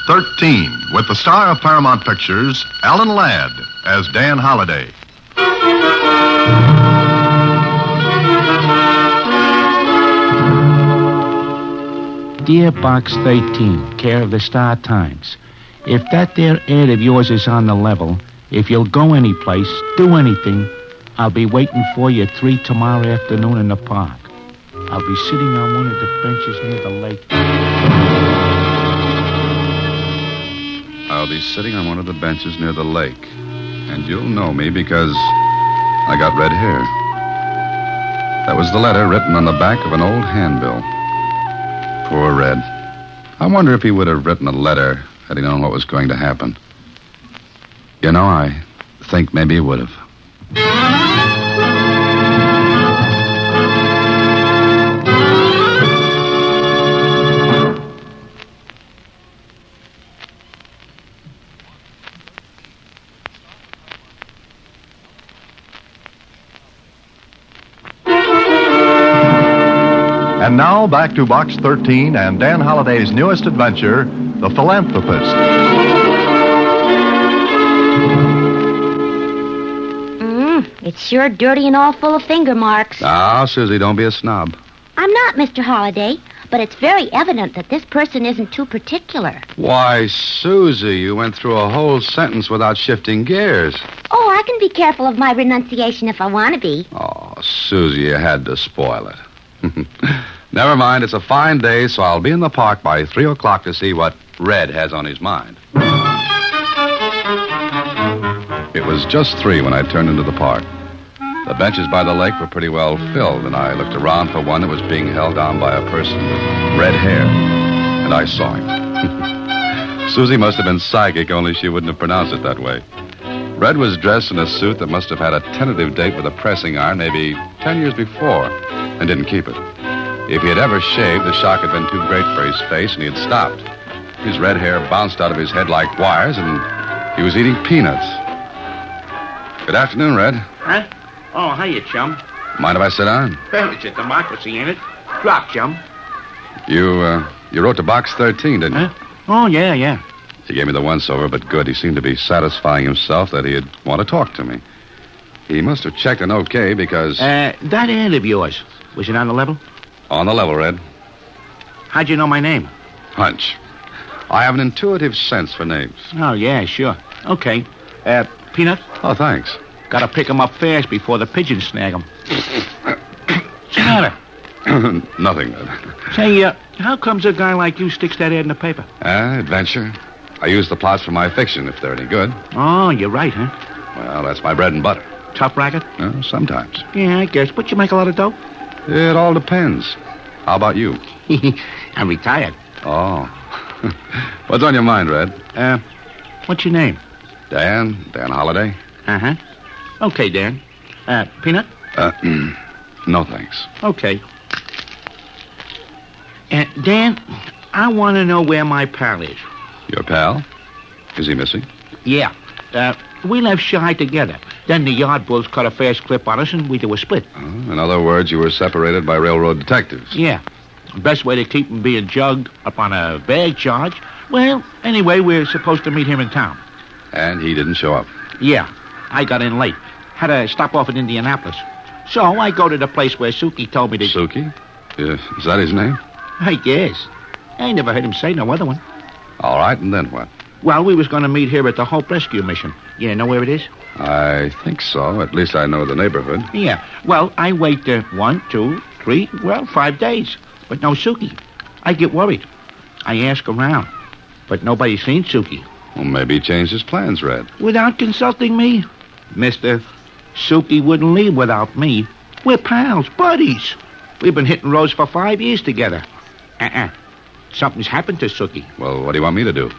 13 with the star of Paramount Pictures, Alan Ladd, as Dan Holliday. Dear Box 13, care of the Star Times. If that there ad of yours is on the level, if you'll go any place, do anything, I'll be waiting for you at 3 tomorrow afternoon in the park. I'll be sitting on one of the benches near the lake. I'll be sitting on one of the benches near the lake. And you'll know me because I got red hair. That was the letter written on the back of an old handbill. Poor Red. I wonder if he would have written a letter had he known what was going to happen. You know, I think maybe he would have. And now, back to Box 13 and Dan Holliday's newest adventure, The Philanthropist. It's sure dirty and all full of finger marks. Now, Susie, don't be a snob. I'm not, Mr. Holliday, but it's very evident that this person isn't too particular. Why, Susie, you went through a whole sentence without shifting gears. Oh, I can be careful of my renunciation if I want to be. Oh, Susie, you had to spoil it. Never mind, it's a fine day, so I'll be in the park by 3 o'clock to see what Red has on his mind. It was just 3 when I turned into the park. The benches by the lake were pretty well filled, and I looked around for one that was being held down by a person with red hair. And I saw him. Susie must have been psychic, only she wouldn't have pronounced it that way. Red was dressed in a suit that must have had a tentative date with a pressing iron maybe 10 years before, and didn't keep it. If he had ever shaved, the shock had been too great for his face, and he had stopped. His red hair bounced out of his head like wires, and he was eating peanuts. Good afternoon, Red. Huh? Oh, hiya, chum. Mind if I sit down? Well, it's a democracy, ain't it? Drop, chum. You wrote to Box 13, didn't you? Huh? Oh, yeah. He gave me the once-over, but good. He seemed to be satisfying himself that he'd want to talk to me. He must have checked an okay because... That ad of yours, was it on the level? On the level, Red. How'd you know my name? Hunch. I have an intuitive sense for names. Oh, yeah, sure. Okay. Peanut? Oh, thanks. Gotta pick 'em up fast before the pigeons snag 'em. What's the matter? Nothing, Red. Say, how comes a guy like you sticks that ad in the paper? Adventure. I use the plots for my fiction, if they're any good. Oh, you're right, huh? Well, that's my bread and butter. Tough racket? Sometimes. Yeah, I guess. But you make a lot of dough? It all depends. How about you? I'm retired. Oh. What's on your mind, Red? What's your name? Dan Holliday. Uh-huh. Okay, Dan. Peanut? No, thanks. Okay. Dan, I want to know where my pal is. Your pal? Is he missing? Yeah. We left Shy together. Then the yard bulls cut a fast clip on us, and we do a split. In other words, you were separated by railroad detectives. Yeah. Best way to keep him being jugged up on a bag charge. Well, anyway, we're supposed to meet him in town. And he didn't show up. Yeah. I got in late. Had to stop off at Indianapolis. So I go to the place where Suki told me to... Suki? Is that his name? I guess. I ain't never heard him say no other one. All right, and then what? Well, we was going to meet here at the Hope Rescue Mission. You know where it is? I think so. At least I know the neighborhood. Yeah. Well, I wait 1, 2, 3, 5 days. But no Suki. I get worried. I ask around. But nobody's seen Suki. Well, maybe he changed his plans, Red. Without consulting me? Mister, Suki wouldn't leave without me. We're pals, buddies. We've been hitting roads for 5 years together. Something's happened to Suki. Well, what do you want me to do?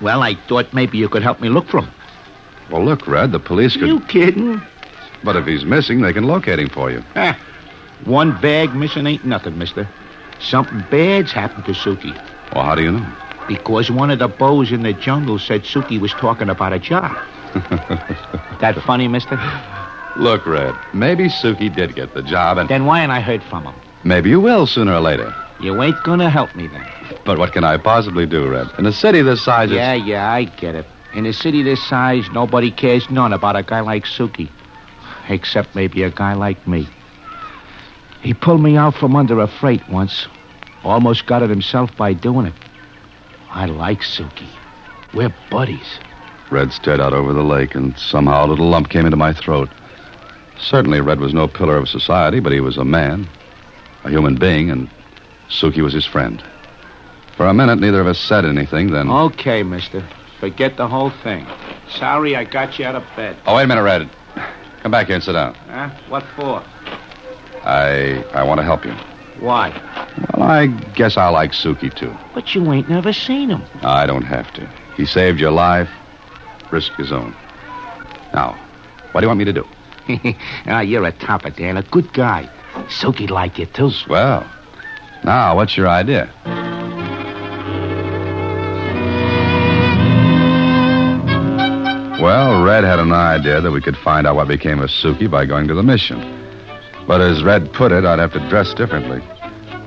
Well, I thought maybe you could help me look for him. Well, look, Red, the police could... You kidding? But if he's missing, they can locate him for you. One bag missing ain't nothing, mister. Something bad's happened to Suki. Well, how do you know? Because one of the bows in the jungle said Suki was talking about a job. That funny, mister? Look, Red, maybe Suki did get the job and... Then why ain't I heard from him? Maybe you will sooner or later. You ain't gonna help me then. But what can I possibly do, Red? In a city this size, Yeah, I get it. In a city this size, nobody cares none about a guy like Suki. Except maybe a guy like me. He pulled me out from under a freight once. Almost got it himself by doing it. I like Suki. We're buddies. Red stared out over the lake, and somehow a little lump came into my throat. Certainly, Red was no pillar of society, but he was a man, a human being, and Suki was his friend. For a minute, neither of us said anything, then... Okay, mister. Forget the whole thing. Sorry I got you out of bed. Oh, wait a minute, Red. Come back here and sit down. Huh? What for? I want to help you. Why? Well, I guess I like Suki, too. But you ain't never seen him. I don't have to. He saved your life, risked his own. Now, what do you want me to do? You're a topper, Dan. A good guy. Suki'd like you, too. Well, now, what's your idea? Well, Red had an idea that we could find out what became of Suki by going to the mission. But as Red put it, I'd have to dress differently.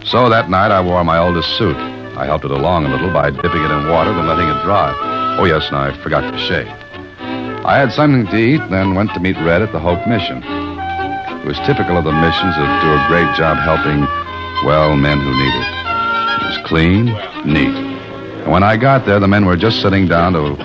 So that night, I wore my oldest suit. I helped it along a little by dipping it in water, then letting it dry. Oh, yes, and I forgot to shave. I had something to eat, then went to meet Red at the Hope Mission. It was typical of the missions that do a great job helping, well, men who need it. It was clean, neat. And when I got there, the men were just sitting down to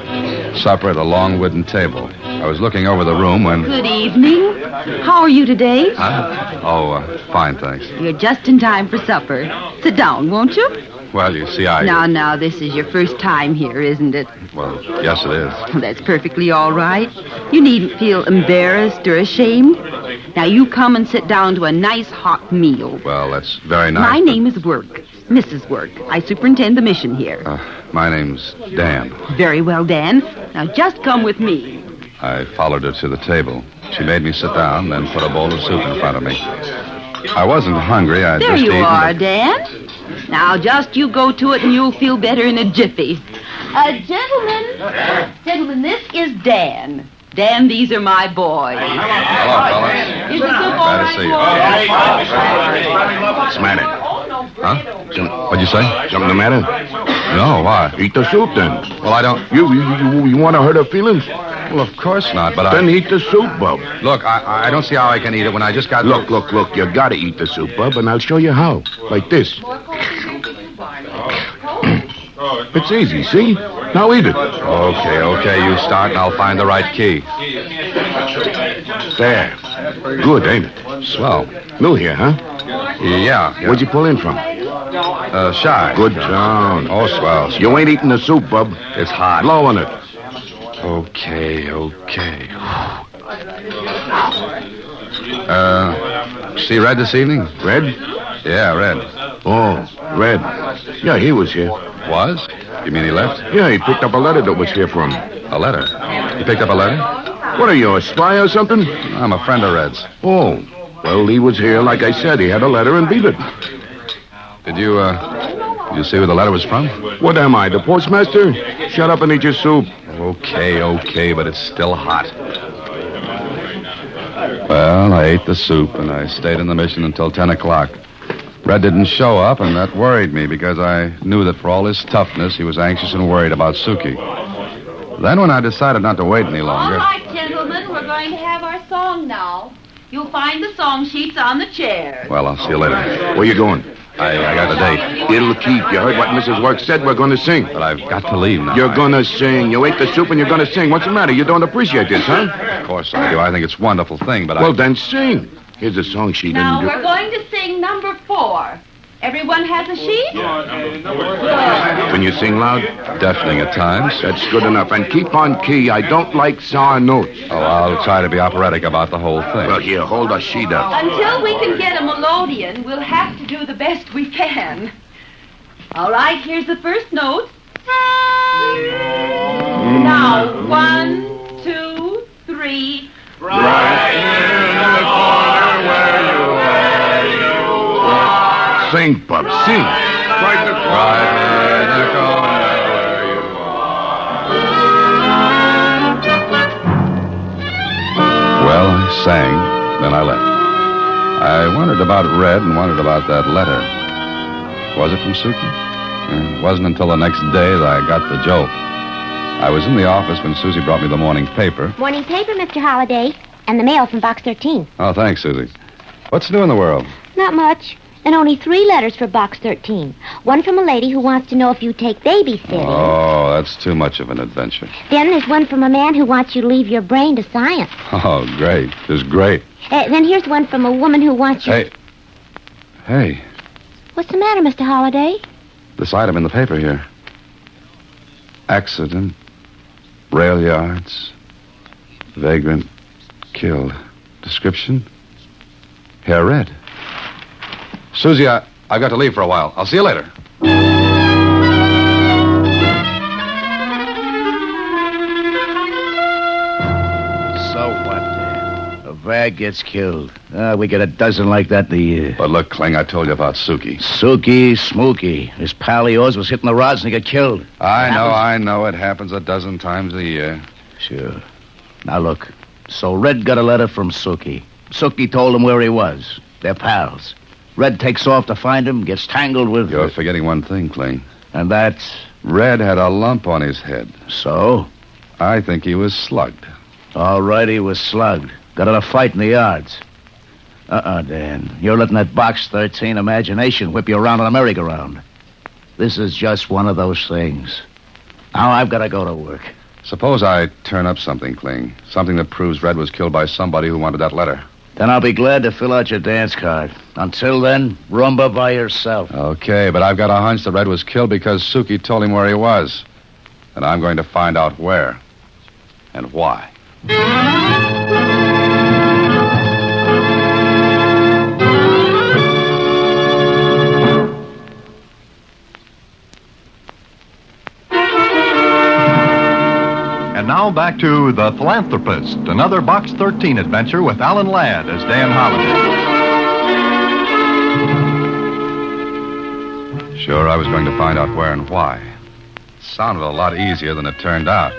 supper at a long wooden table. I was looking over the room when... Good evening. How are you today? Fine, thanks. You're just in time for supper. Sit down, won't you? Well, you see, I... Now, this is your first time here, isn't it? Well, yes, it is. Well, that's perfectly all right. You needn't feel embarrassed or ashamed. Now, you come and sit down to a nice hot meal. Well, that's very nice. My name is Work, Mrs. Work. I superintend the mission here. My name's Dan. Very well, Dan. Now, just come with me. I followed her to the table. She made me sit down, then put a bowl of soup in front of me. I wasn't hungry. I'd There just you eaten, are, Dan. Now, just you go to it and you'll feel better in a jiffy. Gentlemen, this is Dan. Dan, these are my boys. Hello, fellas. Is the soup Glad all to right, see you. boys? What's the matter? Huh? What'd you say? Something the matter? No, why? Eat the soup, then. Well, I don't... You want to hurt her feelings? Well, of course not, but Then eat the soup, Bub. Look, I don't see how I can eat it when I just got... Look. You gotta eat the soup, Bub, and I'll show you how. Like this. It's easy, see? Now eat it. Okay, you start and I'll find the right key. There. Good, ain't it? Swell. New here, huh? Yeah. Where'd you pull in from? Shy. Good town. Oh, swell. You ain't eating the soup, Bub. It's hot. Blow on it. Okay. See Red this evening? Red? Yeah, Red. Oh, Red. Yeah, he was here. Was? You mean he left? Yeah, he picked up a letter that was here for him. A letter? You picked up a letter? What are you, a spy or something? I'm a friend of Red's. Oh, well, he was here. Like I said, he had a letter and beat it. Did you see who the letter was from? What am I, the postmaster? Shut up and eat your soup. Okay, but it's still hot. Well, I ate the soup, and I stayed in the mission until 10 o'clock. Red didn't show up, and that worried me because I knew that for all his toughness, he was anxious and worried about Suki. Then when I decided not to wait any longer... All right, gentlemen, we're going to have our song now. You'll find the song sheets on the chair. Well, I'll see you later. Where you going? I got a date. It'll keep. You heard what Mrs. Work said. We're going to sing. But I've got to leave now. You're going to sing. You ate the soup and you're going to sing. What's the matter? You don't appreciate this, huh? Of course I do. I think it's a wonderful thing, but Well, then sing. Here's a song sheet. Now, and we're going to sing number 4. Everyone has a sheet? Can you sing loud? deafening at times. That's good enough. And keep on key. I don't like sour notes. Oh, I'll try to be operatic about the whole thing. Well, here, hold the sheet up. Until we can get a melodeon, we'll have to do the best we can. All right, here's the first note. Now, 1, 2, 3. Right in the corner where you are. Sing, Bub, sing. Right in the corner. Right in the corner where you are. Well, I sang, then I left. I wondered about Red and wondered about that letter. Was it from Suki? It wasn't until the next day that I got the joke. I was in the office when Susie brought me the morning paper. Morning paper, Mr. Holliday. And the mail from Box 13. Oh, thanks, Susie. What's new in the world? Not much. And only 3 letters for Box 13. One from a lady who wants to know if you take babysitting. Oh, that's too much of an adventure. Then there's one from a man who wants you to leave your brain to science. Oh, great. This is great. Then here's one from a woman who wants you... Hey. What's the matter, Mr. Holliday? This item in the paper here. Accident. Rail yards. Vagrant. Killed. Description. Hair red. Susie, I've got to leave for a while. I'll see you later. So what, Dan? A vag gets killed. We get a dozen like that a year. But look, Kling, I told you about Suki. Suki, Smokey. This pal of yours was hitting the rods and he got killed. I know. It happens a dozen times a year. Sure. Now, look. So Red got a letter from Suki. Suki told him where he was. They're pals. Red takes off to find him, gets tangled with... You're forgetting one thing, Kling. And that's... Red had a lump on his head. So? I think he was slugged. All right, he was slugged. Got in a fight in the yards. Dan. You're letting that Box 13 imagination whip you around on a merry-go-round. This is just one of those things. Now I've got to go to work. Suppose I turn up something, Kling. Something that proves Red was killed by somebody who wanted that letter. Then I'll be glad to fill out your dance card. Until then, rumba by yourself. Okay, but I've got a hunch that Red was killed because Suki told him where he was. And I'm going to find out where. And why. And now back to The Philanthropist, another Box 13 adventure with Alan Ladd as Dan Holliday. Sure, I was going to find out where and why. It sounded a lot easier than it turned out.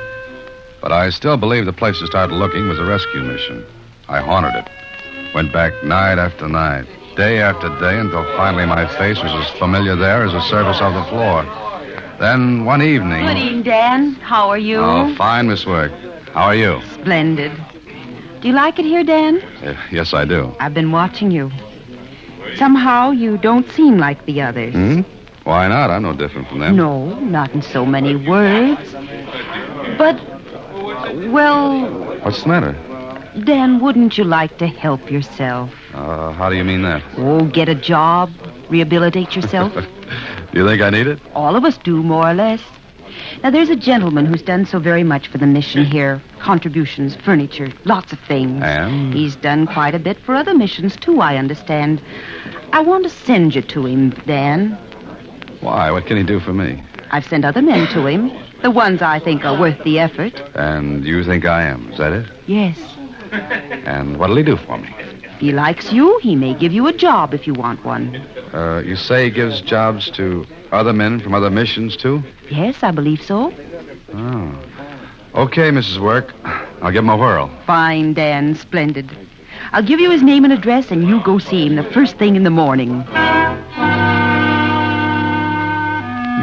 But I still believe the place to start looking was a rescue mission. I haunted it. Went back night after night, day after day, until finally my face was as familiar there as the surface of the floor. Then one evening... Good evening, Dan. How are you? Oh, fine, Miss Work. How are you? Splendid. Do you like it here, Dan? Yes, I do. I've been watching you. Somehow you don't seem like the others. Why not? I'm no different from them. No, not in so many words. But, well... What's the matter? Dan, wouldn't you like to help yourself? How do you mean that? Oh, get a job, rehabilitate yourself. Do you think I need it? All of us do, more or less. Now, there's a gentleman who's done so very much for the mission here. Contributions, furniture, lots of things. And? He's done quite a bit for other missions, too, I understand. I want to send you to him, Dan. Why? What can he do for me? I've sent other men to him. The ones I think are worth the effort. And you think I am, is that it? Yes. And what'll he do for me? If he likes you, he may give you a job if you want one. You say he gives jobs to other men from other missions, too? Yes, I believe so. Oh. Okay, Mrs. Work. I'll give him a whirl. Fine, Dan. Splendid. I'll give you his name and address, and you go see him the first thing in the morning.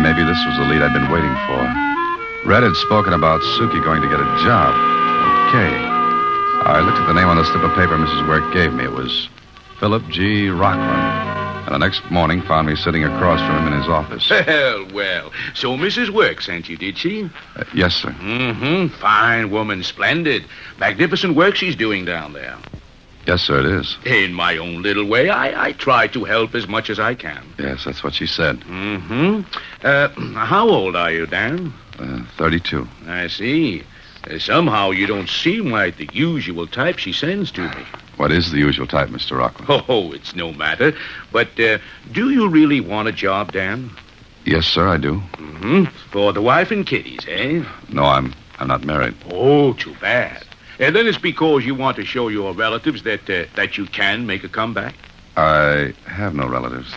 Maybe this was the lead I'd been waiting for. Red had spoken about Suki going to get a job. Okay. I looked at the name on the slip of paper Mrs. Work gave me. It was Philip G. Rockland. And the next morning found me sitting across from him in his office. Well. So Mrs. Work sent you, did she? Yes, sir. Fine woman, splendid. Magnificent work she's doing down there. Yes, sir, it is. In my own little way, I try to help as much as I can. Yes, that's what she said. How old are you, Dan? 32. I see. Somehow you don't seem like the usual type she sends to me. What is the usual type, Mr. Rockland? Oh, it's no matter. But do you really want a job, Dan? Yes, sir, I do. For the wife and kiddies, eh? No, I'm not married. Oh, too bad. And then it's because you want to show your relatives that you can make a comeback? I have no relatives.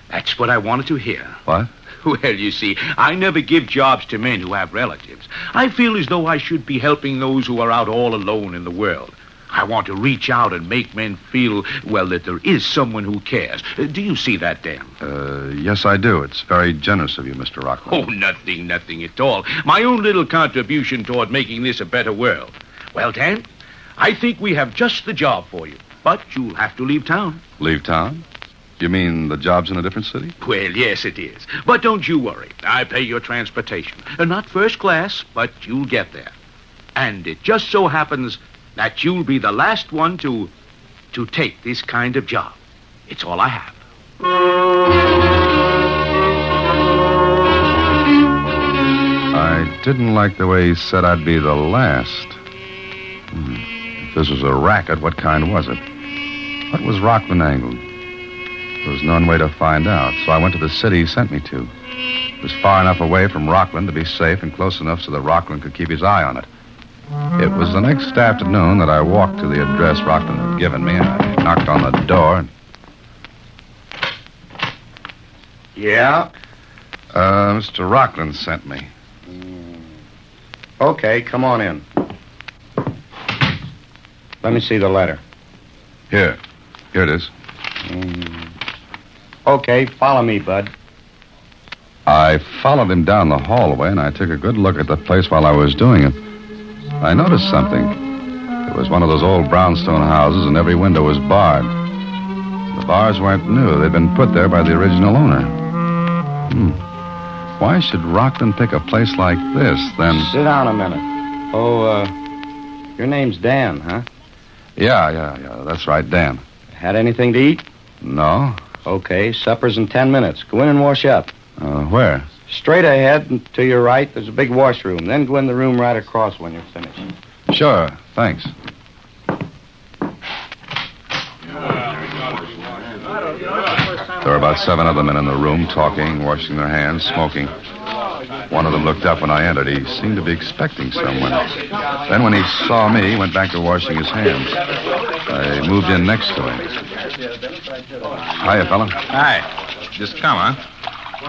That's what I wanted to hear. What? Well, you see, I never give jobs to men who have relatives. I feel as though I should be helping those who are out all alone in the world. I want to reach out and make men feel, well, that there is someone who cares. Do you see that, Dan? Yes, I do. It's very generous of you, Mr. Rockland. Oh, nothing at all. My own little contribution toward making this a better world. Well, Dan, I think we have just the job for you. But you'll have to leave town. Leave town? You mean the job's in a different city? Well, yes, it is. But don't you worry. I pay your transportation. Not first class, but you'll get there. And it just so happens that you'll be the last one to take this kind of job. It's all I have. I didn't like the way he said I'd be the last. If this was a racket, what kind was it? What was Rockland angled? There was no way to find out, so I went to the city he sent me to. It was far enough away from Rockland to be safe and close enough so that Rockland could keep his eye on it. It was the next afternoon that I walked to the address Rockland had given me, and I knocked on the door. And... Yeah? Mr. Rockland sent me. Okay, come on in. Let me see the letter. Here it is. Okay, follow me, bud. I followed him down the hallway, and I took a good look at the place while I was doing it. I noticed something. It was one of those old brownstone houses, and every window was barred. The bars weren't new. They'd been put there by the original owner. Why should Rockland pick a place like this, then... Sit down a minute. Oh, your name's Dan, huh? Yeah, that's right, Dan. Had anything to eat? No. Okay, supper's in 10 minutes. Go in and wash up. Where? Straight ahead and to your right, there's a big washroom. Then go in the room right across when you're finished. Sure, thanks. There were about 7 other men in the room, talking, washing their hands, smoking. One of them looked up when I entered. He seemed to be expecting someone. Then when he saw me, he went back to washing his hands. I moved in next to him. Hiya, fella. Hi. Just come, huh?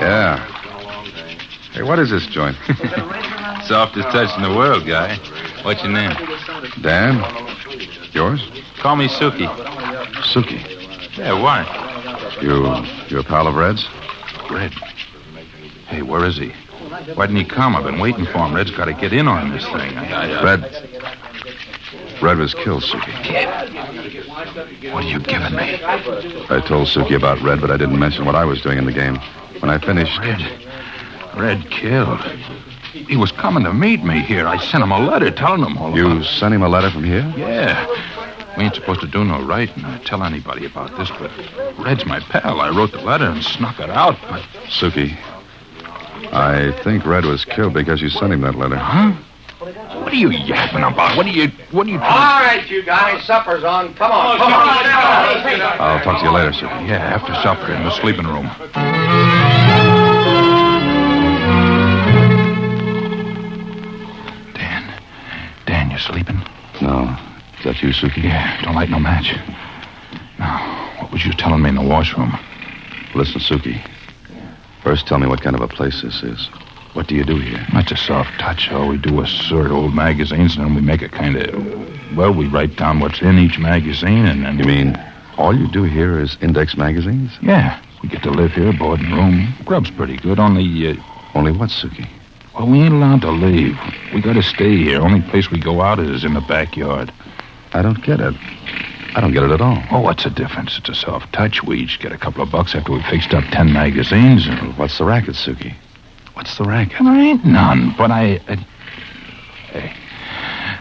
Yeah. Hey, what is this joint? Softest touch in the world, guy. What's your name? Dan? Yours? Call me Suki. Suki. Yeah, why? You a pal of Red's? Red. Hey, where is he? Why didn't he come? I've been waiting for him. Red's got to get in on this thing. Red was killed, Suki. What are you giving me? I told Suki about Red, but I didn't mention what I was doing in the game. When I finished... Red killed. He was coming to meet me here. I sent him a letter telling him all about it. You sent him a letter from here? Yeah. We ain't supposed to do no writing or tell anybody about this, but Red's my pal. I wrote the letter and snuck it out, but... Suki, I think Red was killed because you sent him that letter. Huh? What are you yapping about? What are you All right, you guys, supper's on. Come on. I'll talk to you later, Suki. Yeah, after supper in the sleeping room. Dan, you sleeping? No. Is that you, Suki? Yeah, don't light no match. Now, what was you telling me in the washroom? Listen, Suki. First, tell me what kind of a place this is. What do you do here? That's a soft touch. All we do is sort old magazines, and then we make a kind of... Well, we write down what's in each magazine, and then... You mean all you do here is index magazines? Yeah. We get to live here, board and room. Grub's pretty good, only... Only what, Suki? Well, we ain't allowed to leave. We gotta stay here. Only place we go out is in the backyard. I don't get it. I don't get it at all. Oh, what's the difference? It's a soft touch. We each get a couple of bucks after we fixed up 10 magazines. And... What's the racket, Suki? What's the racket? There ain't none, but Hey,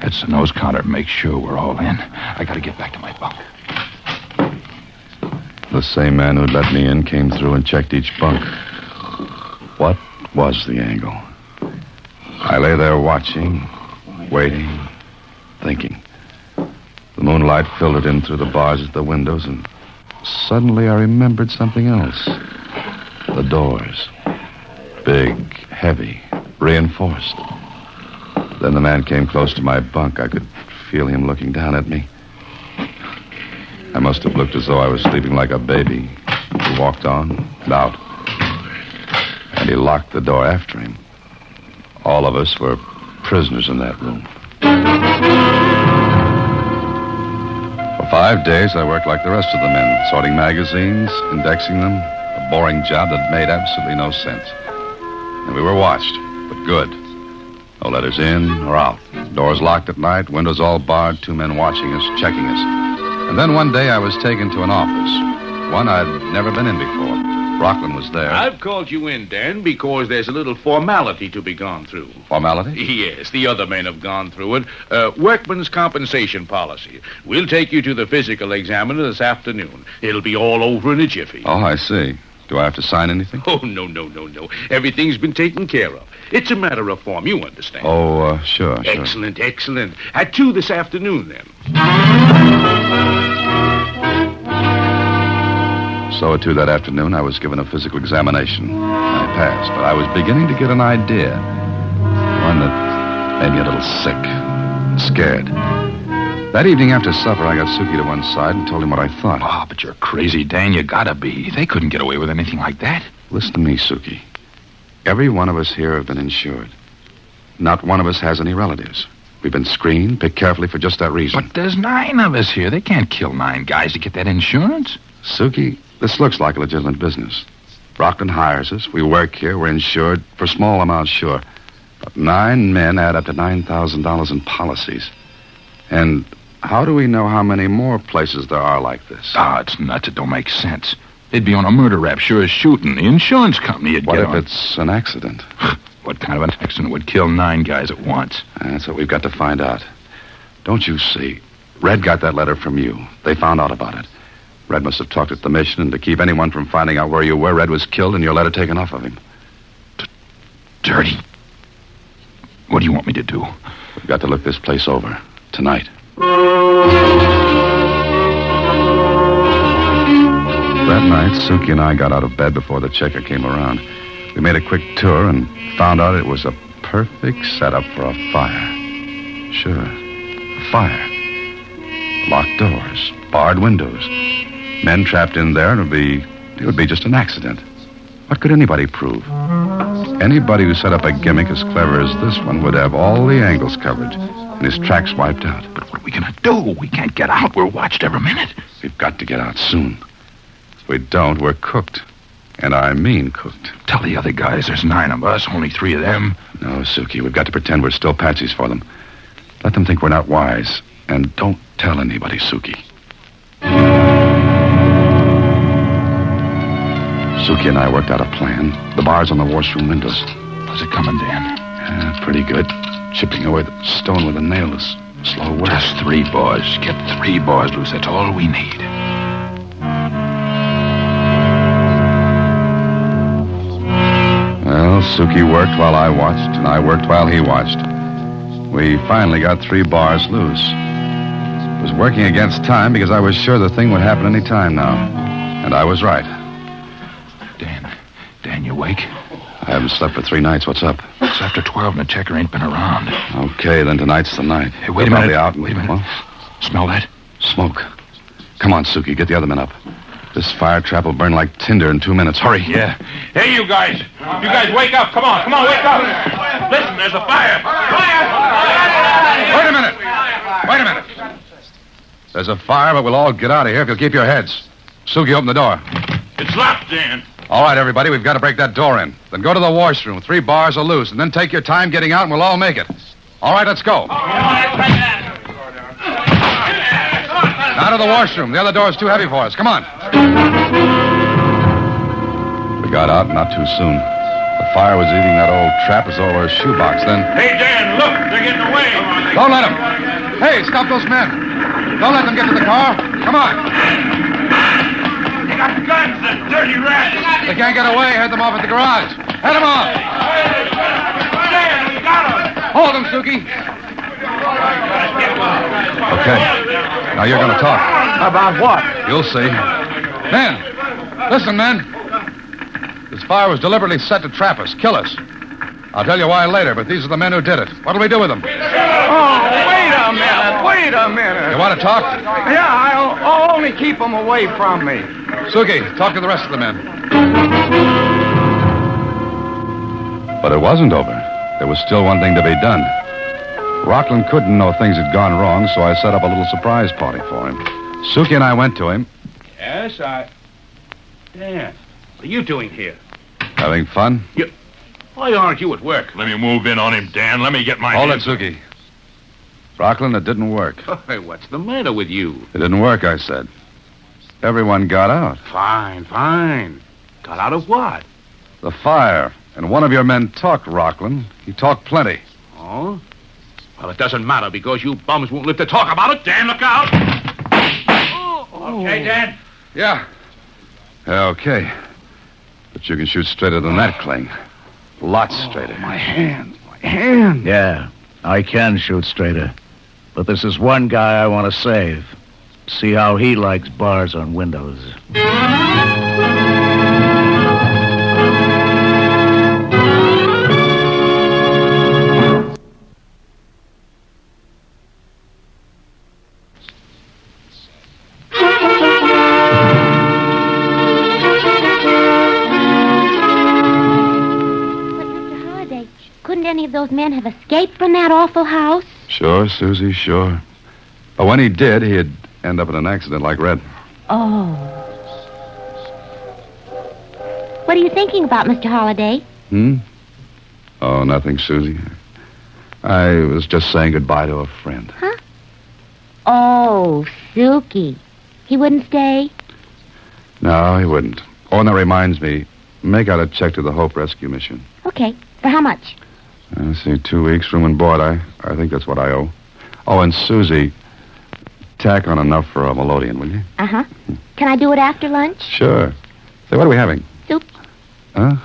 that's the nose counter. Make sure we're all in. I gotta get back to my bunk. The same man who'd let me in came through and checked each bunk. What was the angle? I lay there watching, waiting, thinking. The moonlight filtered in through the bars at the windows, and suddenly I remembered something else. The doors. Big, heavy, reinforced. Then the man came close to my bunk. I could feel him looking down at me. I must have looked as though I was sleeping like a baby. He walked on and out. And he locked the door after him. All of us were prisoners in that room. 5 days, I worked like the rest of the men, sorting magazines, indexing them, a boring job that made absolutely no sense. And we were watched, but good. No letters in or out. Doors locked at night, windows all barred, 2 men watching us, checking us. And then one day I was taken to an office, one I'd never been in before. Rockland was there. I've called you in, Dan, because there's a little formality to be gone through. Formality? Yes, the other men have gone through it. Workman's compensation policy. We'll take you to the physical examiner this afternoon. It'll be all over in a jiffy. Oh, I see. Do I have to sign anything? Oh, no. Everything's been taken care of. It's a matter of form, you understand. Oh, sure. Excellent. At 2 this afternoon, then. So at 2 that afternoon, I was given a physical examination. I passed, but I was beginning to get an idea. One that made me a little sick, scared. That evening after supper, I got Suki to one side and told him what I thought. Oh, but you're crazy, Dan. You gotta be. They couldn't get away with anything like that. Listen to me, Suki. Every one of us here have been insured. Not one of us has any relatives. We've been screened, picked carefully for just that reason. But there's 9 of us here. They can't kill 9 guys to get that insurance. Suki, this looks like a legitimate business. Rockland hires us. We work here. We're insured for small amounts, sure. But 9 men add up to $9,000 in policies. And how do we know how many more places there are like this? It's nuts. It don't make sense. They'd be on a murder rap, sure as shooting. The insurance company would What get if on. it's an accident? What kind of an accident would kill 9 guys at once? That's what we've got to find out. Don't you see? Red got that letter from you. They found out about it. Red must have talked at the mission, and to keep anyone from finding out where you were, Red was killed and your letter taken off of him. Dirty. What do you want me to do? We've got to look this place over. Tonight. That night, Suki and I got out of bed before the checker came around. We made a quick tour and found out it was a perfect setup for a fire. Sure, a fire. Locked doors, barred windows. Men trapped in there, and it would be just an accident. What could anybody prove? Anybody who set up a gimmick as clever as this one would have all the angles covered and his tracks wiped out. But what are we gonna do? We can't get out. We're watched every minute. We've got to get out soon. If we don't, we're cooked. And I mean cooked. Tell the other guys there's 9 of us, only 3 of them. No, Suki, we've got to pretend we're still patsies for them. Let them think we're not wise. And don't tell anybody, Suki. Suki and I worked out a plan. The bars on the washroom windows. How's it coming, Dan? Pretty good. Chipping away the stone with a nail is slow work. Just 3 bars. Get 3 bars loose. That's all we need. Well, Suki worked while I watched, and I worked while he watched. We finally got 3 bars loose. It was working against time because I was sure the thing would happen any time now. And I was right. Dan, you awake? I haven't slept for 3 nights. What's up? It's after 12 and the checker ain't been around. Okay, then tonight's the night. Hey, wait a They're minute. probably out. Wait a minute. Well, Smell that? smoke. Come on, Suki. Get the other men up. This fire trap will burn like tinder in 2 minutes. Hurry. Yeah. Hey, you guys. You guys, wake up. Come on, wake up. Listen, there's a fire. Wait a minute. There's a fire, but we'll all get out of here if you'll keep your heads. Suki, open the door. It's locked, Dan. All right, everybody, we've got to break that door in. Then go to the washroom. 3 bars are loose, and then take your time getting out, and we'll all make it. All right, let's go. Now to the washroom. The other door's too heavy for us. Come on. We got out not too soon. The fire was eating that old trap as though it were a shoebox then. Hey, Dan, look. They're getting away. Don't let them. Hey, stop those men. Don't let them get to the car. Come on. They got guns, the dirty rats. They can't get away. Head them off at the garage. Head them off. Dan, we got them. Hold them, Suki. Okay. Now you're going to talk. About what? You'll see. Men. Listen, men. This fire was deliberately set to trap us, kill us. I'll tell you why later, but these are the men who did it. What'll we do with them? Oh, wait a minute. You want to talk? Yeah, I'll only keep them away from me. Suki, talk to the rest of the men. But it wasn't over. There was still one thing to be done. Rockland couldn't know things had gone wrong, so I set up a little surprise party for him. Suki and I went to him. Yes, Dan, what are you doing here? Having fun? Why aren't you at work? Let me move in on him, Dan. Let me get my... Hold it, Suki. Rockland, it didn't work. Hey, what's the matter with you? It didn't work, I said. Everyone got out. Fine. Got out of what? The fire. And one of your men talked, Rockland. He talked plenty. Oh? Well, it doesn't matter because you bums won't live to talk about it. Dan, look out! Okay, Dan? Yeah, okay. But you can shoot straighter than that, Kling. Lots straighter. My hand. Yeah, I can shoot straighter. But this is one guy I want to save. See how he likes bars on windows. Couldn't any of those men have escaped from that awful house? Sure, Susie, sure. But when he did, he'd end up in an accident like Red. Oh. What are you thinking about, Mr. Holliday? Oh, nothing, Susie. I was just saying goodbye to a friend. Huh? Oh, Suki. He wouldn't stay? No, he wouldn't. Oh, and that reminds me. Make out a check to the Hope Rescue Mission. Okay. For how much? I see, 2 weeks, room and board. I think that's what I owe. Oh, and Susie, tack on enough for a melodeon, will you? Uh-huh. Can I do it after lunch? Sure. Say, what are we having? Soup. Huh?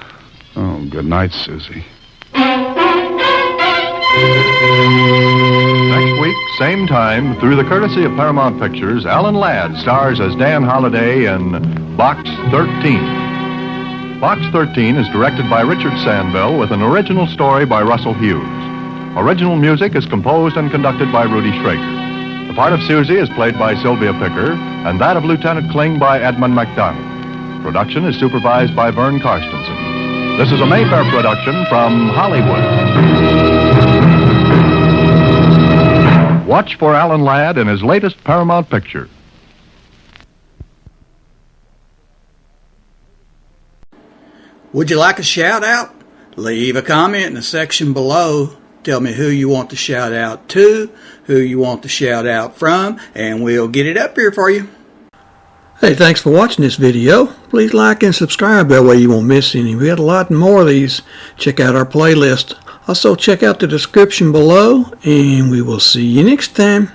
Oh, good night, Susie. Next week, same time, through the courtesy of Paramount Pictures, Alan Ladd stars as Dan Holliday in Box 13. Box 13 is directed by Richard Sandville with an original story by Russell Hughes. Original music is composed and conducted by Rudy Schrager. The part of Susie is played by Sylvia Picker, and that of Lieutenant Kling by Edmund MacDonald. Production is supervised by Vern Karstensen. This is a Mayfair production from Hollywood. Watch for Alan Ladd in his latest Paramount picture. Would you like a shout out? Leave a comment in the section below. Tell me who you want to shout out to, who you want to shout out from, and we'll get it up here for you. Hey, thanks for watching this video. Please like and subscribe, that way you won't miss any. We got a lot more of these. Check out our playlist. Also check out the description below, and we will see you next time.